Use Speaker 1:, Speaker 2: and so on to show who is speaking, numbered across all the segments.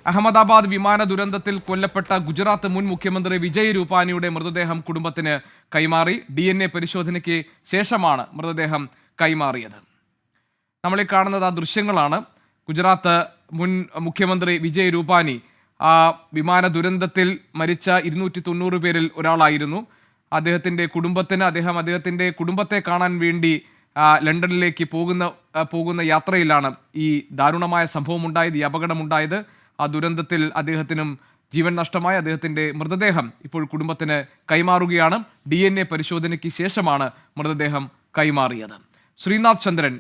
Speaker 1: അഹമ്മദാബാദ് വിമാന ദുരന്തത്തിൽ കൊല്ലപ്പെട്ട ഗുജറാത്ത് മുൻ മുഖ്യമന്ത്രി വിജയ് രൂപാനിയുടെ മൃതദേഹം കുടുംബത്തിന് കൈമാറി. DNA പരിശോധനയ്ക്ക് ശേഷമാണ് മൃതദേഹം കൈമാറിയത്. നമ്മളീ കാണുന്നത് ആ ദൃശ്യങ്ങളാണ്. ഗുജറാത്ത് മുൻ മുഖ്യമന്ത്രി വിജയ് രൂപാനി ആ വിമാന ദുരന്തത്തിൽ മരിച്ച 290 പേരിൽ ഒരാളായിരുന്നു. അദ്ദേഹത്തിൻ്റെ കുടുംബത്തെ കാണാൻ വേണ്ടി ലണ്ടനിലേക്ക് പോകുന്ന യാത്രയിലാണ് ഈ ദാരുണമായ സംഭവമുണ്ടായത്, ഈ അപകടമുണ്ടായത്. ആ ദുരന്തത്തിൽ അദ്ദേഹത്തിനും ജീവൻ നഷ്ടമായ അദ്ദേഹത്തിൻ്റെ മൃതദേഹം ഇപ്പോൾ കുടുംബത്തിന് കൈമാറുകയാണ്. DNA പരിശോധനയ്ക്ക് ശേഷമാണ് മൃതദേഹം കൈമാറിയത്. ശ്രീനാഥ് ചന്ദ്രൻ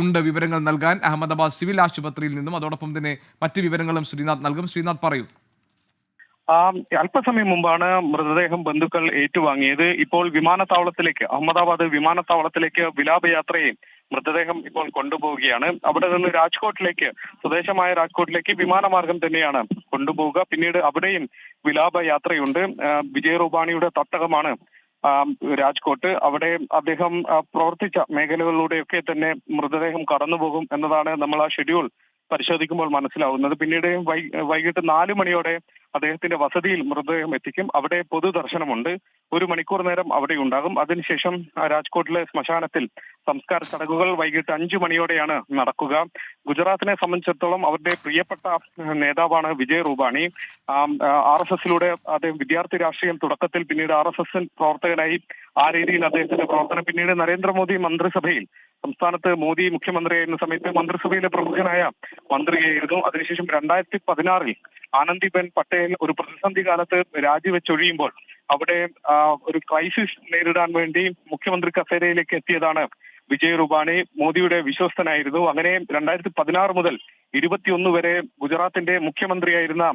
Speaker 1: ഉണ്ട് വിവരങ്ങൾ നൽകാൻ അഹമ്മദാബാദ് സിവിൽ ആശുപത്രിയിൽ നിന്നും. അതോടൊപ്പം തന്നെ മറ്റ് വിവരങ്ങളും ശ്രീനാഥ് നൽകും. ശ്രീനാഥ് പറയൂ.
Speaker 2: അല്പസമയം മുമ്പാണ് മൃതദേഹം ബന്ധുക്കൾ ഏറ്റുവാങ്ങിയത്. ഇപ്പോൾ അഹമ്മദാബാദ് വിമാനത്താവളത്തിലേക്ക് വിലാപയാത്രയെ മൃതദേഹം ഇപ്പോൾ കൊണ്ടുപോവുകയാണ്. അവിടെ നിന്ന് സ്വദേശമായ രാജ്കോട്ടിലേക്ക് വിമാനമാർഗം തന്നെയാണ് കൊണ്ടുപോവുക. പിന്നീട് അവിടെയും വിലാപയാത്രയുണ്ട്. വിജയ് രൂപാണിയുടെ തട്ടകമാണ് രാജ്കോട്ട്. അവിടെ അദ്ദേഹം പ്രവർത്തിച്ച മേഖലകളിലൂടെയൊക്കെ തന്നെ മൃതദേഹം കടന്നുപോകും എന്നതാണ് നമ്മൾ ആ ഷെഡ്യൂൾ പരിശോധിക്കുമ്പോൾ മനസ്സിലാവുന്നത്. പിന്നീട് വൈകിട്ട് 4 മണിയോടെ അദ്ദേഹത്തിന്റെ വസതിയിൽ മൃതദേഹം എത്തിക്കും. അവിടെ പൊതുദർശനമുണ്ട്. 1 മണിക്കൂർ നേരം അവിടെ ഉണ്ടാകും. അതിനുശേഷം രാജ്കോട്ടിലെ ശ്മശാനത്തിൽ സംസ്കാര ചടങ്ങുകൾ വൈകിട്ട് 5 മണിയോടെയാണ് നടക്കുക. ഗുജറാത്തിനെ സംബന്ധിച്ചിടത്തോളം അവരുടെ പ്രിയപ്പെട്ട നേതാവാണ് വിജയ് രൂപാണി. RSSലൂടെ അദ്ദേഹം വിദ്യാർത്ഥി രാഷ്ട്രീയം തുടക്കത്തിൽ, പിന്നീട് RSS പ്രവർത്തകനായി. ആ രീതിയിൽ അദ്ദേഹത്തിന്റെ പ്രവർത്തനം പിന്നീട് നരേന്ദ്രമോദി മന്ത്രിസഭയിൽ, സംസ്ഥാനത്ത് മോദി മുഖ്യമന്ത്രിയായിരുന്ന സമയത്ത് മന്ത്രിസഭയിലെ പ്രമുഖനായ മന്ത്രിയായിരുന്നു. അതിനുശേഷം 2016 ആനന്ദിബെൻ പട്ടേൽ ഒരു പ്രതിസന്ധി കാലത്ത് രാജിവെച്ചൊഴിയുമ്പോൾ അവിടെ ഒരു ക്രൈസിസ് നേരിടാൻ വേണ്ടി മുഖ്യമന്ത്രി കസേരയിലേക്ക് എത്തിയതാണ് വിജയ് രൂപാണി. മോദിയുടെ വിശ്വസ്തനായിരുന്നു. അങ്ങനെ 2016 മുതൽ 2021 വരെ ഗുജറാത്തിന്റെ മുഖ്യമന്ത്രിയായിരുന്ന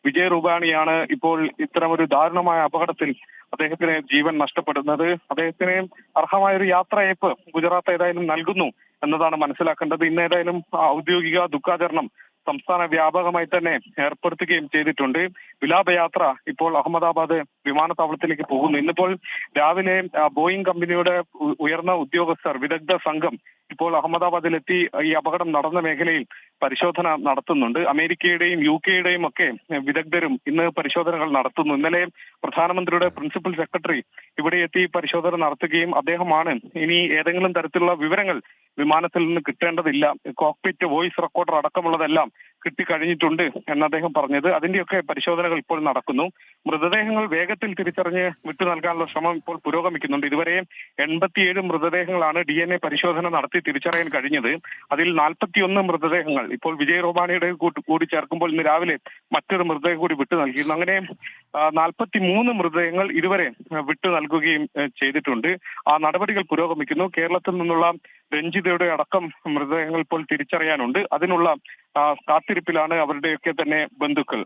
Speaker 2: വിജയ് രൂപാണിയാണ് ഇപ്പോൾ ഇത്തരമൊരു ദാരുണമായ അപകടത്തിൽ അദ്ദേഹത്തിന് ജീവൻ നഷ്ടപ്പെടുന്നത്. അദ്ദേഹത്തിന് അർഹമായ ഒരു യാത്രയയപ്പ് ഗുജറാത്ത് ഏതായാലും നൽകുന്നു എന്നതാണ് മനസ്സിലാക്കേണ്ടത്. ഇന്ന് ഏതായാലും ഔദ്യോഗിക ദുഃഖാചരണം സംസ്ഥാന വ്യാപകമായി തന്നെ ഏർപ്പെടുത്തുകയും ചെയ്തിട്ടുണ്ട്. വിലാപയാത്ര ഇപ്പോൾ അഹമ്മദാബാദ് വിമാനത്താവളത്തിലേക്ക് പോകുന്നു. ഇന്നിപ്പോൾ രാവിലെ ബോയിങ് കമ്പനിയുടെ ഉയർന്ന ഉദ്യോഗസ്ഥർ, വിദഗ്ധ സംഘം ഇപ്പോൾ അഹമ്മദാബാദിലെത്തി ഈ അപകടം നടന്ന മേഖലയിൽ പരിശോധന നടത്തുന്നുണ്ട്. അമേരിക്കയുടെയും UK ഒക്കെ വിദഗ്ധരും ഇന്ന് പരിശോധനകൾ നടത്തുന്നു. ഇന്നലെ പ്രധാനമന്ത്രിയുടെ പ്രിൻസിപ്പൽ സെക്രട്ടറി ഇവിടെ എത്തി പരിശോധന നടത്തുകയും അദ്ദേഹമാണ് ഇനി ഏതെങ്കിലും തരത്തിലുള്ള വിവരങ്ങൾ വിമാനത്തിൽ നിന്ന് കിട്ടേണ്ടതില്ല, കോക്പിറ്റ് വോയിസ് റെക്കോർഡർ അടക്കമുള്ളതെല്ലാം കിട്ടിക്കഴിഞ്ഞിട്ടുണ്ട് എന്ന് അദ്ദേഹം പറഞ്ഞത്. അതിന്റെയൊക്കെ പരിശോധനകൾ ഇപ്പോൾ നടക്കുന്നു. മൃതദേഹങ്ങൾ വേഗത്തിൽ തിരിച്ചറിഞ്ഞ് വിട്ടു നൽകാനുള്ള ശ്രമം ഇപ്പോൾ പുരോഗമിക്കുന്നുണ്ട്. ഇതുവരെ 87 മൃതദേഹങ്ങളാണ് DNA പരിശോധന നടത്തി തിരിച്ചറിയാൻ കഴിഞ്ഞത്. അതിൽ 41 മൃതദേഹങ്ങൾ ഇപ്പോൾ വിജയ് രൂപാണിയുടെ കൂടി ചേർക്കുമ്പോൾ ഇന്ന് രാവിലെ മറ്റൊരു മൃതദേഹം കൂടി വിട്ടു നൽകിയിരുന്നു. അങ്ങനെ 43 മൃതദേഹങ്ങൾ ഇതുവരെ വിട്ടു നൽകുകയും ചെയ്തിട്ടുണ്ട്. ആ നടപടികൾ പുരോഗമിക്കുന്നു. കേരളത്തിൽ നിന്നുള്ള രഞ്ജിതയുടെ അടക്കം മൃതദേഹങ്ങൾ ഇപ്പോൾ തിരിച്ചറിയാനുണ്ട്. അതിനുള്ള കാത്തിരിപ്പിലാണ് അവരുടെയൊക്കെ തന്നെ ബന്ധുക്കൾ.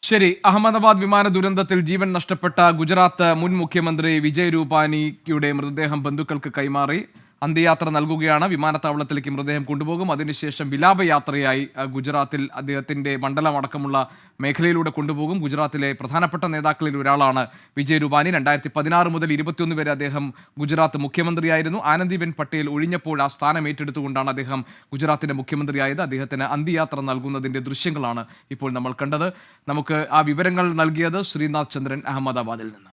Speaker 1: ശരി. അഹമ്മദാബാദ് വിമാന ദുരന്തത്തിൽ ജീവൻ നഷ്ടപ്പെട്ട ഗുജറാത്ത് മുൻ മുഖ്യമന്ത്രി വിജയ് രൂപാനിയുടെ മൃതദേഹം ബന്ധുക്കൾക്ക് കൈമാറി. അന്ത്യയാത്ര നൽകുകയാണ്. വിമാനത്താവളത്തിലേക്ക് മൃതദേഹം കൊണ്ടുപോകും. അതിനുശേഷം വിലാപയാത്രയായി ഗുജറാത്തിൽ അദ്ദേഹത്തിൻ്റെ മണ്ഡലം അടക്കമുള്ള മേഖലയിലൂടെ കൊണ്ടുപോകും. ഗുജറാത്തിലെ പ്രധാനപ്പെട്ട നേതാക്കളിൽ ഒരാളാണ് വിജയ് രൂപാനി. 2016 മുതൽ 2021 വരെ അദ്ദേഹം ഗുജറാത്ത് മുഖ്യമന്ത്രിയായിരുന്നു. ആനന്ദിബെൻ പട്ടേൽ ഒഴിഞ്ഞപ്പോൾ ആ സ്ഥാനം ഏറ്റെടുത്തുകൊണ്ടാണ് അദ്ദേഹം ഗുജറാത്തിൻ്റെ മുഖ്യമന്ത്രിയായത്. അദ്ദേഹത്തിന് അന്ത്യയാത്ര നൽകുന്നതിൻ്റെ ദൃശ്യങ്ങളാണ് ഇപ്പോൾ നമ്മൾ കണ്ടത്. നമുക്ക് ആ വിവരങ്ങൾ നൽകിയത് ശ്രീനാഥ് ചന്ദ്രൻ അഹമ്മദാബാദിൽ നിന്ന്.